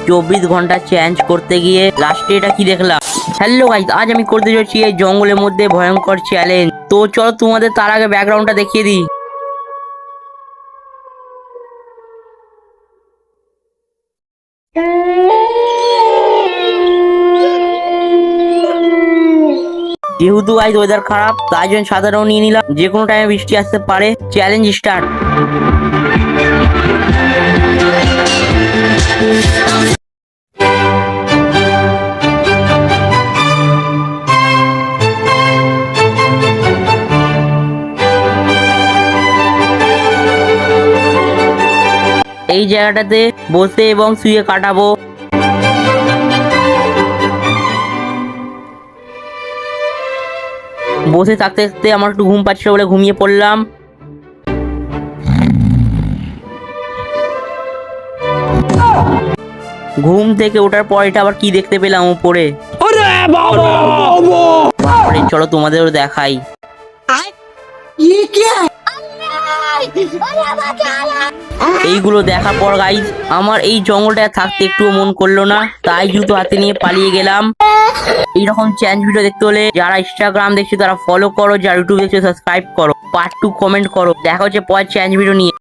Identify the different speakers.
Speaker 1: 24 ঘন্টা চেঞ্জ করতে গিয়ে লাস্টে এটা কি দেখলাম। হ্যালো গাইস, আজ আমি করতে যাচ্ছি এই জঙ্গলের মধ্যে ভয়ঙ্কর চ্যালেঞ্জ। তো চলো তোমাদের তার আগে ব্যাকগ্রাউন্ডটা দেখিয়ে দিই। যেহেতু গাইস ওয়েদার খারাপ, তাই জন্য সাধারণ নিয়ে নিলাম, যে কোনো টাইমে বৃষ্টি আসতে পারে। Challenge start. এই জায়গাটাতে বসে এবং শুয়ে কাটাবো। বসে থাকতে থাকতে আমার একটু ঘুম পাচ্ছিল বলে ঘুমিয়ে পড়লাম। ঘুম থেকে ওঠার পর এটা আবার কি দেখতে পেলাম উপরে। বাপরে, চলো তোমাদেরও দেখাই। এইগুলো দেখার পর গাইস আমার এই জঙ্গলটা থাকতে একটুও মন করলো না, তাই জুতো হাতে নিয়ে পালিয়ে গেলাম। এইরকম চ্যালেঞ্জ ভিডিও দেখতে হলে যারা ইনস্টাগ্রাম দেখছো তারা ফলো করো, যারা ইউটিউব দেখছো সাবস্ক্রাইব করো, পার্ট 2 কমেন্ট করো। দেখা হচ্ছে পরের চ্যালেঞ্জ ভিডিও নিয়ে।